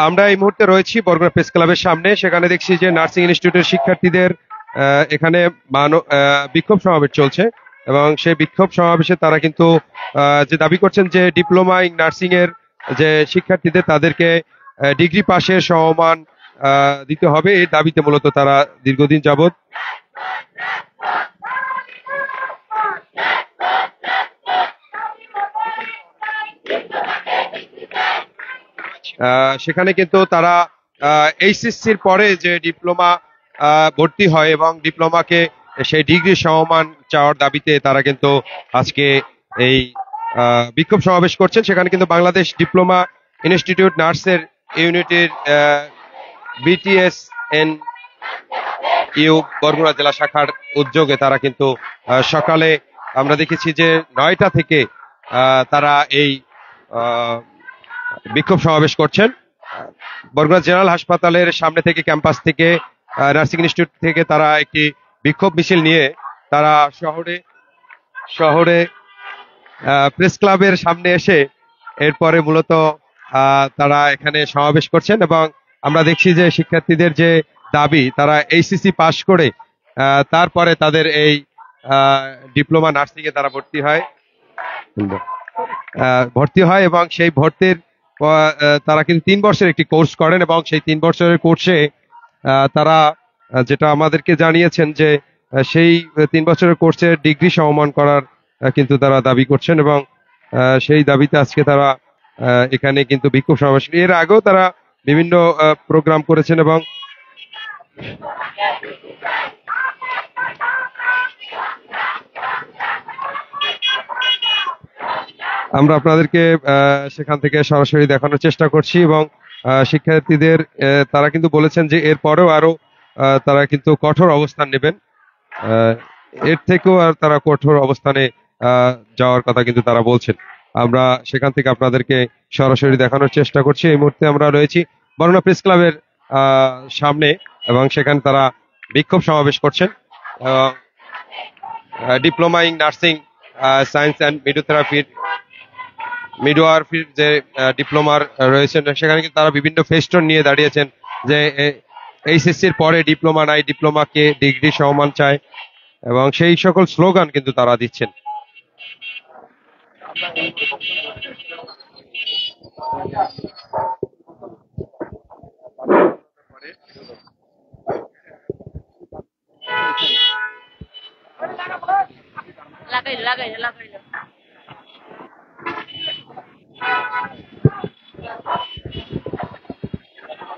আমরা এই মুহূর্তে রয়েছি বরগুনা প্রেস ক্লাবের সামনে। সেখানে দেখছি যে নার্সিং ইনস্টিটিউটের শিক্ষার্থীদের এখানে বিক্ষোভ সমাবেশ চলছে এবং সেই বিক্ষোভ সমাবেশে তারা কিন্তু যে দাবি করছেন যে ডিপ্লোমা ইন নার্সিং এর যে শিক্ষার্থীদের তাদেরকে ডিগ্রি পাশের সমমান দিতে হবে, এই দাবিতে মূলত তারা দীর্ঘদিন যাবৎ সেখানে কিন্তু তারা এইচএসসির পরে যে ডিপ্লোমা ভর্তি হয় এবং ডিপ্লোমাকে সেই ডিগ্রি সমমান চাওয়ার দাবিতে তারা কিন্তু আজকে এই বিক্ষোভ সমাবেশ করছেন। সেখানে কিন্তু বাংলাদেশ ডিপ্লোমা ইনস্টিটিউট নার্সের ইউনিটির বিটিএসএন ইউ বরগুনা জেলা শাখার উদ্যোগে তারা কিন্তু সকালে আমরা দেখেছি যে 9টা থেকে তারা এই বিক্ষোভ সমাবেশ করছেন। বরগুনা জেনারেল হাসপাতালের সামনে থেকে, ক্যাম্পাস থেকে, নার্সিং ইনস্টিটিউট থেকে তারা একটি বিক্ষোভ মিছিল নিয়ে তারা শহরে প্রেস ক্লাবের সামনে এসে এরপরে মূলত তারা এখানে সমাবেশ করছেন এবং আমরা দেখছি যে শিক্ষার্থীদের যে দাবি, তারা এইচএসসি পাশ করে তারপরে তাদের এই ডিপ্লোমা নার্সিং এ তারা ভর্তি হয় এবং সেই ভর্তির তারা কিন্তু 3 বছরের একটি কোর্স করেন এবং সেই 3 বছরের কোর্সে তারা যেটা আমাদেরকে জানিয়েছেন যে সেই 3 বছরের কোর্সের ডিগ্রি সমমান করার কিন্তু তারা দাবি করছেন এবং সেই দাবিতে আজকে তারা এখানে কিন্তু বিক্ষোভ সমাবেশ, এর আগেও তারা বিভিন্ন প্রোগ্রাম করেছেন এবং আমরা আপনাদেরকে সেখান থেকে সরাসরি দেখানোর চেষ্টা করছি এবং শিক্ষার্থীদের তারা কিন্তু বলেছেন যে এরপরেও আরো তারা কিন্তু কঠোর অবস্থান নেবেন, এর থেকেও আর তারা কঠোর অবস্থানে যাওয়ার কথা কিন্তু তারা বলছেন। আমরা সেখান থেকে আপনাদেরকে সরাসরি দেখানোর চেষ্টা করছি। এই মুহূর্তে আমরা রয়েছি বরগুনা প্রেস ক্লাবের সামনে এবং সেখানে তারা বিক্ষোভ সমাবেশ করছেন। Diploma in nursing science and মিডওয়াইফারির যে ডিপ্লোমার রয়েছেন সেখানে কিন্তু তারা বিভিন্ন ফেস্টন নিয়ে দাঁড়িয়েছেন যে এইচএসসির পরে ডিপ্লোমা নাই, ডিপ্লোমাকে ডিগ্রি সমমান চায় এবং সেই সকল স্লোগান কিন্তু তারা দিচ্ছেন।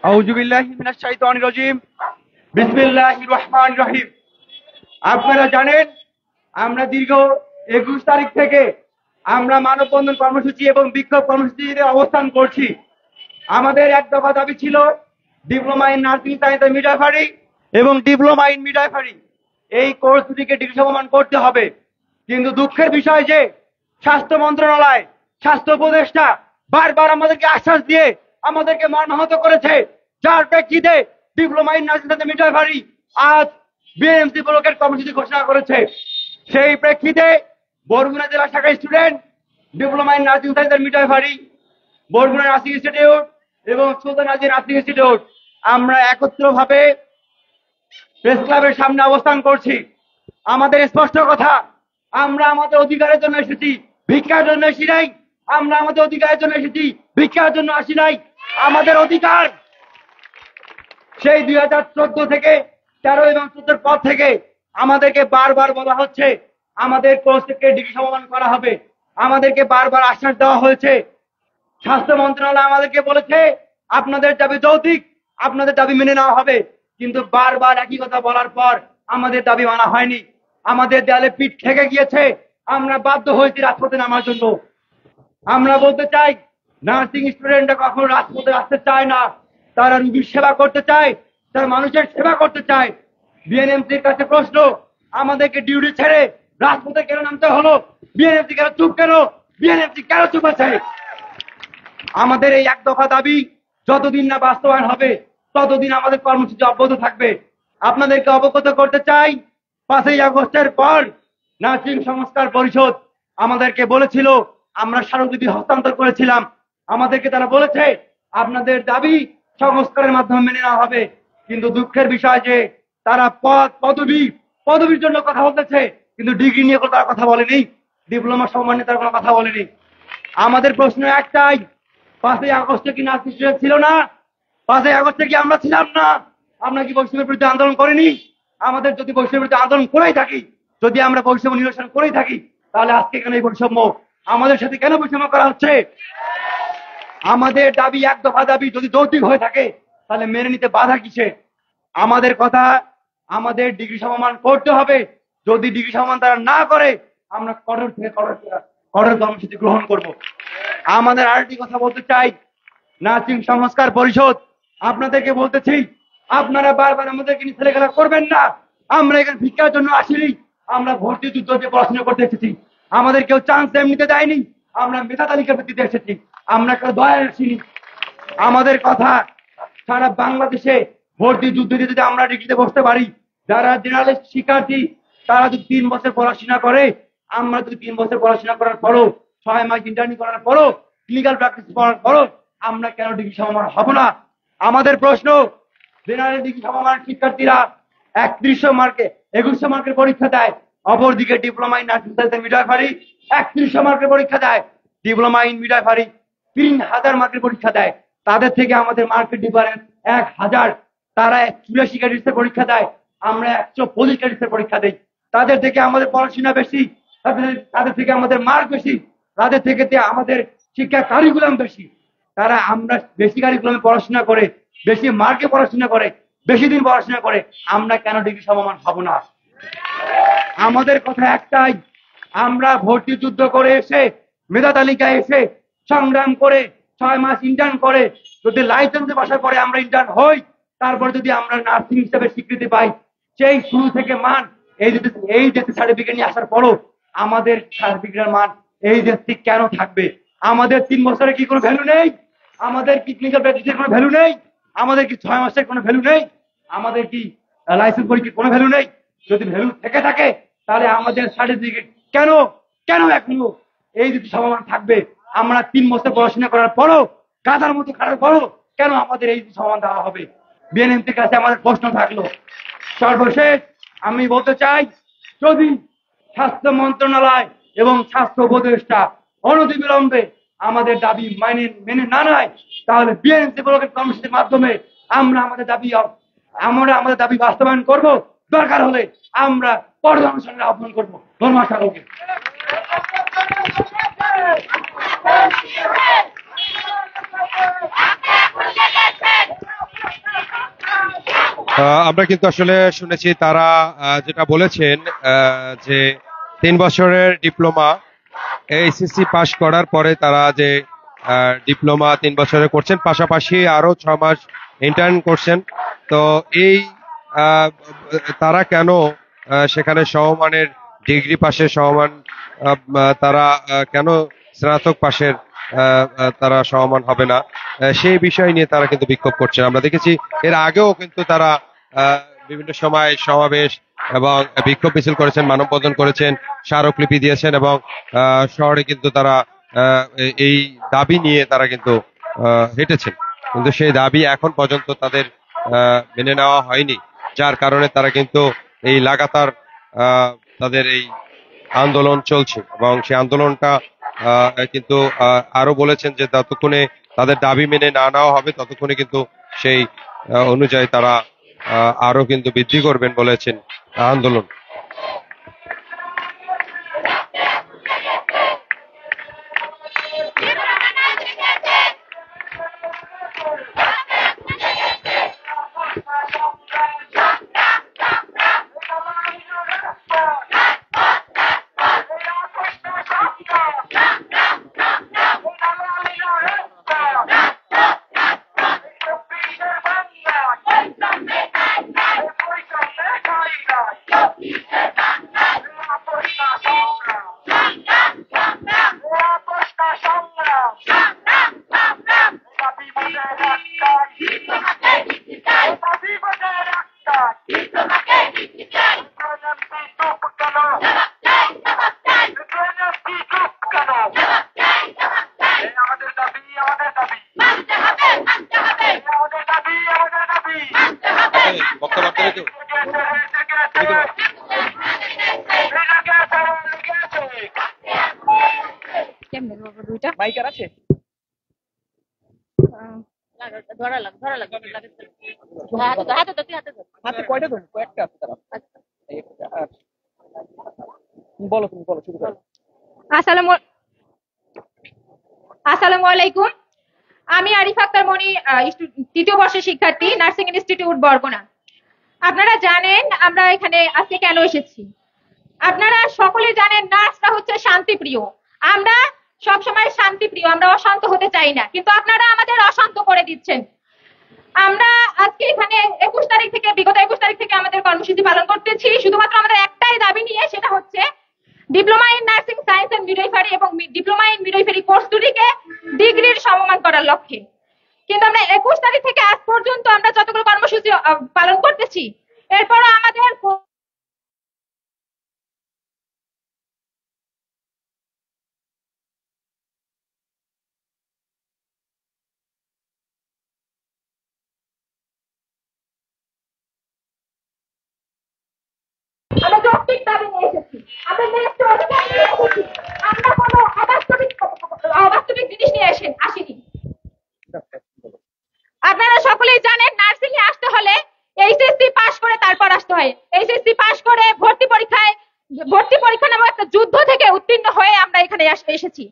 আউযু বিল্লাহি মিনাশ শাইতানির রাজিম। বিসমিল্লাহির রহমানির রহিম। আপনারা জানেন আমরা দীর্ঘ 21 তারিখ থেকে আমরা মানববন্ধন কর্মসূচি এবং বিক্ষোভ কর্মসূচিতে অবস্থান করছি। আমাদের এক দফা দাবি ছিল diploma in nursing science and midwifery এবং ডিপ্লোমা ইন মিডওয়াইফারি এই কোর্স দুটিকে ডিগ্রি সমমান করতে হবে। কিন্তু দুঃখের বিষয় যে স্বাস্থ্য মন্ত্রণালয়, স্বাস্থ্য উপদেষ্টা বারবার আমাদেরকে আশ্বাস দিয়ে আমাদেরকে মর্মাহত করেছে, যার প্রেক্ষিতে diploma in nursing science and midwifery আজ বিএমসি ব্লকের কর্মসূচি ঘোষণা করেছে। সেই প্রেক্ষিতে বরগুনা জেলা শাখার student diploma in nursing science and midwifery, Barguna nursing institute এবং সুলতান আজিজ নার্সিং ইনস্টিটিউট আমরা একত্রভাবে প্রেস ক্লাবের সামনে অবস্থান করছি। আমাদের স্পষ্ট কথা, আমরা আমাদের অধিকারের জন্য এসেছি, ভিক্ষার জন্য এসেছি নাই। আমরা আমাদের অধিকারের জন্য এসেছি, ভিক্ষার জন্য আসি নাই। আমাদের অধিকার সেই 2014 থেকে 13 এবং 14 পর থেকে আমাদেরকে বারবার বলা হচ্ছে আমাদের কোর্স থেকে ডিগ্রি সমমান করা হবে। আমাদেরকে বারবার আশ্বাস দেওয়া হয়েছে। স্বাস্থ্য মন্ত্রণালয় আমাদেরকে বলেছে আপনাদের দাবি যৌক্তিক, আপনাদের দাবি মেনে নেওয়া হবে। কিন্তু বারবার একই কথা বলার পর আমাদের দাবি মানা হয়নি। আমাদের দেয়ালে পিঠ থেকে গিয়েছে। আমরা বাধ্য হয়েছি রাজপথে নামার জন্য। আমরা বলতে চাই, নার্সিং স্টুডেন্টরা কখনো রাজপথে আসতে চায় না, তারা রোগীর সেবা করতে চায়, তারা মানুষের সেবা করতে চায়। বিএনএমসির কাছে প্রশ্ন, আমাদেরকে ডিউটি ছেড়ে রাজপথে কেন নামতে হলো? বিএনএমসি কেন চুপ, কেন বিএনএমসি কেন চুপ আছে? আমাদের এই এক দফা দাবি যতদিন না বাস্তবায়ন হবে ততদিন আমাদের কর্মসূচি অব্যাহত থাকবে। আপনাদেরকে অবগত করতে চাই, 5ই আগস্টের পর নার্সিং সংস্কার পরিষদ আমাদেরকে বলেছিল, আমরা স্মারকলিপি হস্তান্তর করেছিলাম, আমাদেরকে তারা বলেছে আপনাদের দাবি সংস্কারের মাধ্যমে মেনে নেওয়া হবে, কিন্তু দুঃখের বিষয় যে তারা পদবির জন্য কথা বলতেছে, কিন্তু ডিগ্রি নিয়ে কোনো তারা কথা বলেনি, ডিপ্লোমা সম্মান নিয়ে তারা কোনো কথা বলেনি। আমাদের প্রশ্ন একটাই, 5ই আগস্টে কি নাসির ছিল না? 5ই আগস্টে কি আমরা ছিলাম না? আমরা কি বৈষম্যের বিরুদ্ধে আন্দোলন করিনি? আমাদের যদি বৈষম্যের বিরুদ্ধে আন্দোলন করেই থাকি, যদি আমরা বৈষম্য নিরসন করেই থাকি, তাহলে আজকে কেন এই বৈষম্য? আমাদের সাথে কেন বৈষম্য করা হচ্ছে? আমাদের দাবি এক দফা দাবি যদি যৌক্তিক হয়ে থাকে, তাহলে মেনে নিতে বাধা কিসে? আমাদের কথা, আমাদের ডিগ্রি সমমান করতে হবে। যদি ডিগ্রি সমমান তারা না করে, আমরা কঠোর থেকে কঠোর কর্মসূচি গ্রহণ করব। আমাদের আরেকটি কথা বলতে চাই, নার্সিং সংস্কার পরিষদ, আপনাদেরকে বলতেছি, আপনারা বারবার আমাদেরকে নিয়ে ছেলেখেলা করবেন না। আমরা এখানে ভিক্ষার জন্য আসিনি, আমরা ভর্তি যুদ্ধ দিয়ে পড়াশোনা করতে এসেছি। আমাদের কেউ চান্স এমনিতে দেয়নি, আমরা মেধা তালিকা ভিত্তিতে এসেছি, আমরা কেউ দয়া আসিনি। আমাদের কথা, সারা বাংলাদেশে ভর্তি যুদ্ধ দিয়ে যদি আমরা ডিগ্রিতে বসতে পারি, যারা জেনারেলিস্ট শিক্ষার্থী তারা যদি 3 বছর পড়াশোনা করে, আমরা যদি 3 বছর পড়াশোনা করার পরও, 6 মাস ইন্টার্নি করার পরও, ক্লিনিক্যাল প্র্যাকটিস করার পরও আমরা কেন ডিগ্রি সমমান হব না? আমাদের প্রশ্ন, জেনারেল ডিগ্রি সমমান শিক্ষার্থীরা 3100 মার্কে 2100 মার্কের পরীক্ষা দেয়, অপরদিকে diploma in nursing science midwifery 3100 মার্কের পরীক্ষা দেয়, ডিপ্লোমা ইন মিডওয়াইফারি 3000 মার্কের পরীক্ষা দেয়। তাদের থেকে আমাদের মার্কেট ডিফারেন্স 1000। তারা 84 ক্রেডিটের পরীক্ষা দেয়, আমরা 125 ক্রেডিটের পরীক্ষা দেই। তাদের থেকে আমাদের পড়াশোনা বেশি, তাদের থেকে আমাদের মার্ক বেশি, তাদের থেকে আমাদের শিক্ষা কারিকুলাম বেশি। তারা আমরা বেশি কারিকুলামে পড়াশোনা করে, বেশি মার্কে পড়াশোনা করে, বেশি দিন পড়াশোনা করে, আমরা কেন ডিগ্রি সমমান হব না? আমাদের কথা একটাই, আমরা ভর্তি যুদ্ধ করে এসে, মেধা তালিকায় এসে, সংগ্রাম করে 6 মাস ইন্টার্ন করে, যদি লাইসেন্সে বসার পরে আমরা ইন্টার্ন হই, তারপরে যদি আমরা নার্সিং হিসেবে স্বীকৃতি পাই, সেই শুরু থেকে মান এই দেশে সার্টিফিকেট নিয়ে আসার পরও আমাদের সার্টিফিকেটের মান এই দেশে কেন থাকবে? আমাদের 3 বছরে কি কোনো ভ্যালু নেই? আমাদের কি ক্লিনিক্যাল প্র্যাকটিসের কোনো ভ্যালু নেই? আমাদের কি 6 মাসের কোনো ভ্যালু নেই? আমাদের কি লাইসেন্স পরীক্ষার কোনো ভ্যালু নেই? যদি ভ্যালু থেকে থাকে, তাহলে আমাদের সার্টিফিকেট কেন এখনো এই যদি সমমান থাকবে? আমরা 3 বছর পড়াশোনা করার পরও, গাধার মতো খাটার পরও কেন আমাদের এই সমমান দেওয়া হবে? বিএনএমসির কাছে আমাদের প্রশ্ন থাকলো। সর্বশেষ আমি বলতে চাই, যদি স্বাস্থ্য মন্ত্রণালয় এবং স্বাস্থ্য উপদেষ্টা অনতিবিলম্বে আমাদের দাবি মেনে না নেয়, তাহলে বিএনসি ব্লকের কর্মসূচির মাধ্যমে আমরা আমাদের দাবি বাস্তবায়ন করব। দরকার হলে আমরা পর্দা অনুষ্ঠানের আহ্বান করবো। ধন্যবাদ সকলকে। আমরা কিন্তু আসলে শুনেছি তারা যেটা বলেছেন যে 3 বছরের ডিপ্লোমা এইচএসসি পাশ করার পরে তারা যে ডিপ্লোমা 3 বছরে করছেন, পাশাপাশি আরো 6 মাস ইন্টার্ন করছেন। তো এই তারা কেন সেখানে সমমানের ডিগ্রি পাশের সমমান তারা কেন স্নাতক পাশের তারা সমমান হবে না, সেই বিষয় নিয়ে তারা কিন্তু বিক্ষোভ করছেন। আমরা দেখেছি এর আগেও কিন্তু তারা বিভিন্ন সময় সমাবেশ এবং বিক্ষোভ মিছিল করেছেন, মানববন্ধন করেছেন, স্মারকলিপি দিয়েছেন এবং শহরে কিন্তু তারা এই দাবি নিয়ে তারা কিন্তু হেঁটেছেন, কিন্তু সেই দাবি এখন পর্যন্ত তাদের মেনে নেওয়া হয়নি, যার কারণে তারা কিন্তু এই লাগাতার তাদের এই আন্দোলন চলছে এবং সেই আন্দোলনটা কিন্তু আরো বলেছেন যে ততক্ষণে তাদের দাবি মেনে না নেওয়া হবে ততক্ষণে কিন্তু সেই অনুযায়ী তারা আরো কিন্তু বৃদ্ধি করবেন বলেছেন আন্দোলন। মাইকার আছে? হাতে কয়টা ধরুন? কয়েকটা আছে তারা। বলো, তুমি বলো, শুরু করো। আসসালামু আসসালামু আলাইকুম। আমি আরিফা আক্তার মনি, তৃতীয় বর্ষের শিক্ষার্থী, নার্সিং ইনস্টিটিউট বরগুনা। আপনারা জানেন আমরা এখানে আজকে কেন এসেছি। আপনারা সকলেই জানেন নার্সরা হচ্ছে শান্তিপ্রিয়। আমরা সবসময় শান্তিপ্রিয়, আমরা অশান্ত হতে চাই না, কিন্তু আপনারা আমাদের অশান্ত করে দিচ্ছেন। আমরা আজকে এখানে 21 তারিখ থেকে, বিগত 21 তারিখ থেকে আমাদের কর্মসূচি পালন করতেছি শুধুমাত্র আমাদের একটাই দাবি নিয়ে, সেটা হচ্ছে diploma in nursing science and midwifery এবং ডিপ্লোমা ইন মিডওয়াইফারি কোর্স দুটিকে ডিগ্রির সমমান করার লক্ষ্যে। কিন্তু আমরা 21 তারিখ থেকে আজ পর্যন্ত আমরা যতগুলো কর্মসূচি পালন করতেছি, এরপরও আমাদের আমরা যৌক্তিক দাবি নিয়ে এসেছি, আমরা ন্যায্য অধিকার নিয়ে এসেছি। আমরা কোনো অবাস্তবিক জিনিস নিয়ে আসিনি। আপনারা সকলেই জানেন নার্সিং এ আসতে হলে এইচএসসি পাস করে তারপর আসতে হয়। এইচএসসি পাস করে ভর্তি পরীক্ষা নামক একটা যুদ্ধ থেকে উত্তীর্ণ হয়ে আমরা এখানে এসেছি।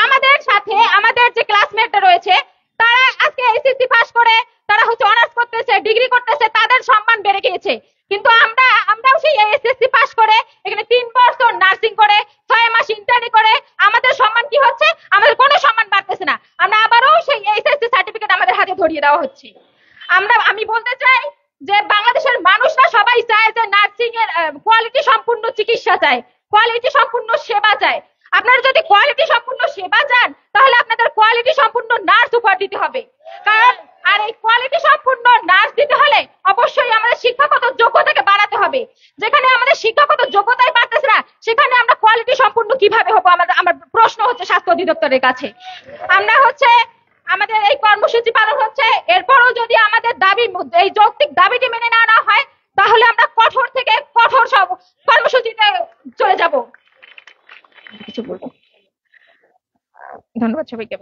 আমাদের সাথে আমাদের যে ক্লাসমেটরা রয়েছে, তারা আজকে এইচএসসি পাস করে তারা হচ্ছে অনার্স করতেছে, ডিগ্রি করতেছে, তাদের সম্মান বেড়ে গিয়েছে। কিন্তু আমরাও সেই এইচএসসি পাস করে এখানে 3 বছর নার্সিং করে 6 মাস ইন্টার্নি করে আমাদের সম্মান কি হচ্ছে? আমাদের কোনো সম্মান বাড়তেছে না। আমরা আবারও সেই এইচএসসি সার্টিফিকেট আমাদের হাতে ধরিয়ে দেওয়া হচ্ছে। আমি বলতে চাই যে বাংলাদেশের মানুষরা সবাই চায় যে নার্সিং এর কোয়ালিটি সম্পূর্ণ চিকিৎসা চায়, কোয়ালিটি সম্পূর্ণ সেবা চায়। আপনারা যদি কোয়ালিটি সম্পূর্ণ সেবা চান, তাহলে আপনাদের কোয়ালিটি সম্পূর্ণ নার্স উপহার দিতে হবে। কারণ আর এই কোয়ালিটি সম্পূর্ণ নার্স দিতে হলে অবশ্যই আমাদের শিক্ষাগত যোগ্যতাকে বাড়াতে হবে। যেখানে আমাদের শিক্ষাগত যোগ্যতাই বাড়তেছে না, সেখানে আমরা কোয়ালিটি সম্পূর্ণ কিভাবে হবো? আমার প্রশ্ন হচ্ছে স্বাস্থ্য অধিদপ্তরের কাছে। আমরা হচ্ছে আমাদের এই কর্মসূচি পালন হচ্ছে, এরপরও যদি আমাদের দাবি, এই যৌক্তিক দাবিটি মেনে নেওয়া হয়, তাহলে আমরা কঠোর থেকে কঠোর সব কর্মসূচিতে চলে যাব। কিছু বলবো? ধন্যবাদ সবাইকে।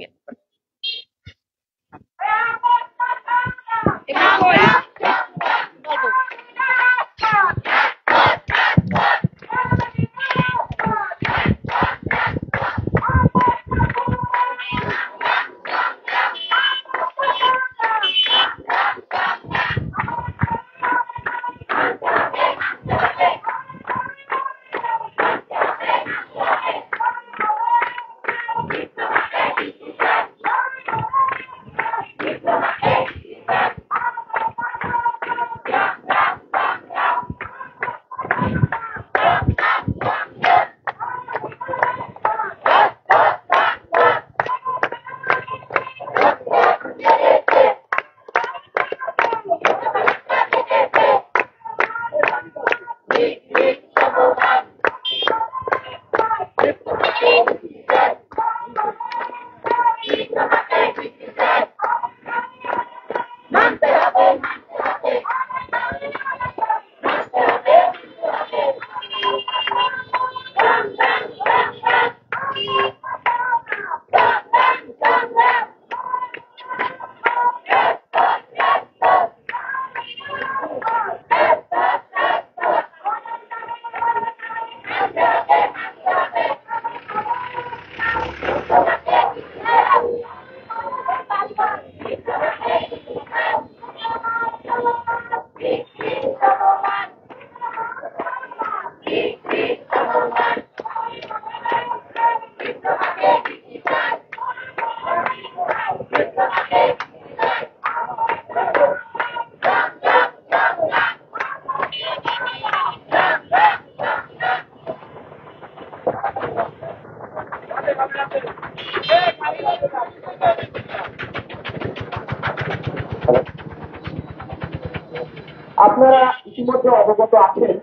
আপনারা ইতিমধ্যে অবগত আছেন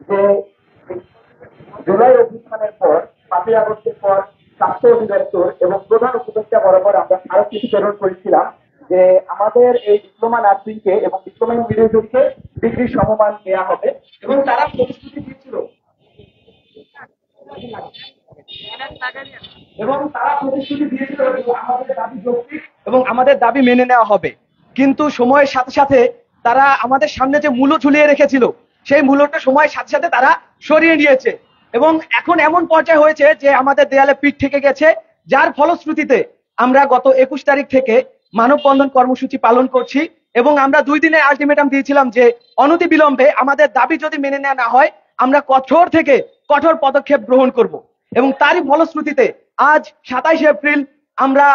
যে জুলাই অভ্যুত্থানের পর 5ই আগস্টের পর স্বাস্থ্য অধিদপ্তর এবং প্রধান উপদেষ্টা বরাবর আমরা স্মারকলিপি প্রেরণ করেছিলাম যে আমাদের এই ডিপ্লোমা নার্সিংকে এবং ডিপ্লোমা ইন মিডওয়াইফারিকে ডিগ্রি সমমান দেওয়া হবে, এবং তারা প্রতিশ্রুতি দিয়েছিল এবং তারা প্রতিশ্রুতি দিয়েছিল যে আমাদের দাবি যৌক্তিক এবং আমাদের দাবি মেনে নেওয়া হবে, কিন্তু সময়ের সাথে সাথে তারা আমাদের সামনে যে মূল্য ঝুলিয়ে রেখেছিল সেই মূল্যটা সময়ের সাথে সাথে তারা সরিয়ে নিয়েছে এবং এখন এমন পর্যায়ে হয়েছে যে আমাদের দেয়ালে পিঠ থেকে গেছে, যার ফলশ্রুতিতে আমরা গত 21 তারিখ থেকে মানববন্ধন কর্মসূচি পালন করছি এবং আমরা 2 দিনের আলটিমেটাম দিয়েছিলাম যে অনতিবিলম্বে আমাদের দাবি যদি মেনে নেওয়া না হয় আমরা কঠোর থেকে কঠোর পদক্ষেপ গ্রহণ করব এবং তারই ফলশ্রুতিতে আজ 27 এপ্রিল আমরা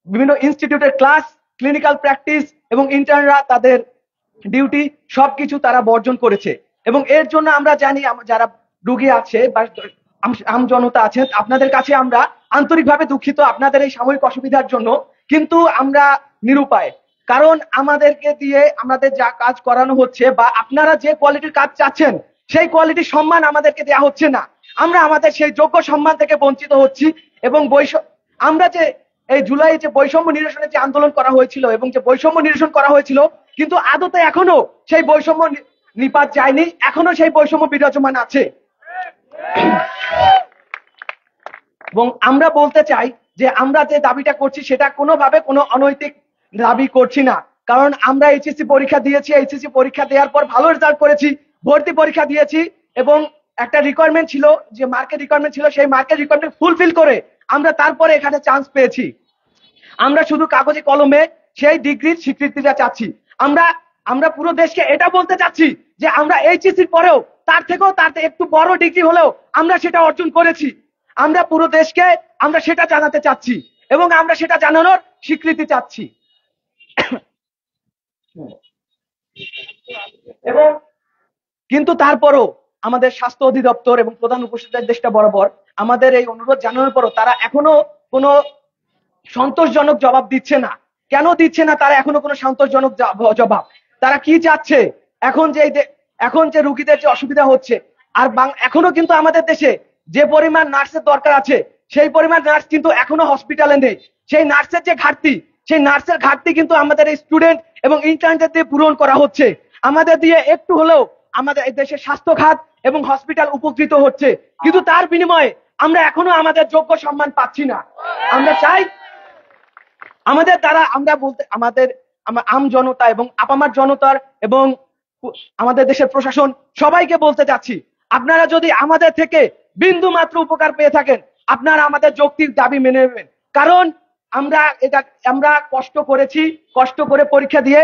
বিভিন্ন ইনস্টিটিউটের ক্লাস, ক্লিনিক্যাল প্র্যাকটিস এবং ইন্টার্নরা তাদের ডিউটি সবকিছু তারা বর্জন করেছে এবং এর জন্য আমরা জানি যারা রোগী আছে বা আম জনতা আছে আপনাদের কাছে আমরা আন্তরিকভাবে দুঃখিত আপনাদের এই সাময়িক অসুবিধার জন্য, কিন্তু আমরা নিরুপায়। কারণ আমাদেরকে দিয়ে আমাদের যা কাজ করানো হচ্ছে বা আপনারা যে কোয়ালিটির কাজ চাচ্ছেন সেই কোয়ালিটির সম্মান আমাদেরকে দেওয়া হচ্ছে না, আমরা আমাদের সেই যোগ্য সম্মান থেকে বঞ্চিত হচ্ছি এবং আমরা যে এই জুলাই যে বৈষম্য নিরসনের যে আন্দোলন করা হয়েছিল এবং যে বৈষম্য নিরসন করা হয়েছিল কিন্তু আদতে এখনো সেই বৈষম্য নিপাত যায়নি, এখনো সেই বৈষম্য বিরাজমান আছে। এবং আমরা বলতে চাই যে আমরা যে দাবিটা করছি সেটা কোনোভাবে কোনো অনৈতিক দাবি করছি না, কারণ আমরা এইচএসসি পরীক্ষা দিয়েছি, এইচএসসি পরীক্ষা দেওয়ার পর ভালো রেজাল্ট করেছি, ভর্তি পরীক্ষা দিয়েছি এবং একটা রিকোয়ারমেন্ট ছিল যে মার্কেট রিকোয়ারমেন্ট ছিল, সেই মার্কেট রিকোয়ারমেন্ট ফুলফিল করে আমরা তারপরে এখানে চান্স পেয়েছি। আমরা শুধু কাগজে কলমে সেই ডিগ্রির স্বীকৃতিটা চাচ্ছি। আমরা পুরো দেশকে এটা বলতে চাচ্ছি যে আমরা এইচএসসির পরেও তার একটু বড় ডিগ্রি হলেও আমরা সেটা অর্জন করেছি। আমরা পুরো দেশকে আমরা সেটা জানাতে চাচ্ছি এবং আমরা সেটা জানানোর স্বীকৃতি চাচ্ছি। এবং কিন্তু তারপরও আমাদের স্বাস্থ্য অধিদপ্তর এবং প্রধান উপদেষ্টা বরাবর আমাদের এই অনুরোধ জানানোর পরও তারা এখনো কোনো সন্তোষজনক জবাব দিচ্ছে না। কেন দিচ্ছে না তারা এখনো কোনো সন্তোষজনক জবাব? তারা কি চাচ্ছে? এখন যে রোগীদের যে অসুবিধা হচ্ছে আর এখনো কিন্তু আমাদের দেশে যে পরিমাণ নার্সের দরকার আছে সেই পরিমাণ নার্স কিন্তু এখনো হসপিটালে নেই। সেই নার্সের যে ঘাটতি, সেই নার্সের ঘাটতি কিন্তু আমাদের এই স্টুডেন্ট এবং ইন্টার্নদের দিয়ে পূরণ করা হচ্ছে। আমাদের দিয়ে একটু হলেও আমাদের এই দেশের স্বাস্থ্য খাত এবং হসপিটাল উপকৃত হচ্ছে, কিন্তু তার বিনিময়ে আমরা এখনো আমাদের যোগ্য সম্মান পাচ্ছি না। আমরা চাই আমাদের দ্বারা আমাদের আম জনতা এবং আপামার জনতার এবং আমাদের দেশের প্রশাসন সবাইকে বলতে চাচ্ছি, আপনারা যদি আমাদের থেকে বিন্দু মাত্র উপকার পেয়ে থাকেন আপনারা আমাদের যৌক্তিক দাবি মেনে নেবেন। কারণ আমরা কষ্ট করেছি, কষ্ট করে পরীক্ষা দিয়ে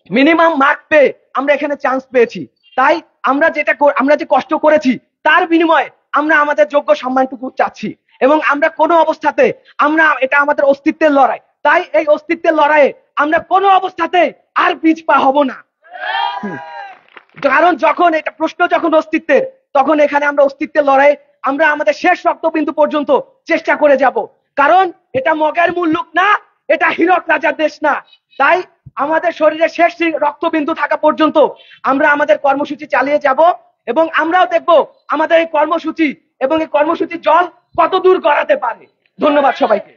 মিনিমাম মার্ক পেয়ে আমরা এখানে চান্স পেয়েছি। তাই আমরা যে কষ্ট করেছি তার বিনিময়ে আমরা আমাদের যোগ্য সম্মানটুকু চাচ্ছি এবং আমরা কোনো অবস্থাতে এটা আমাদের অস্তিত্বের লড়াই। তাই এই অস্তিত্বের লড়াইয়ে আমরা কোনো অবস্থাতে আর পিছপা হব না। কারণ যখন এটা প্রশ্ন যখন অস্তিত্বের, তখন এখানে আমরা অস্তিত্বের লড়াই আমরা আমাদের শেষ রক্তবিন্দু পর্যন্ত চেষ্টা করে যাব। কারণ এটা মগের মুল্লুক না, এটা হীরক রাজার দেশ না। তাই আমাদের শরীরে শেষ রক্তবিন্দু থাকা পর্যন্ত আমরা আমাদের কর্মসূচি চালিয়ে যাব এবং আমরাও দেখব আমাদের এই কর্মসূচি এবং এই কর্মসূচির জল কত দূর গড়াতে পারে। ধন্যবাদ সবাইকে।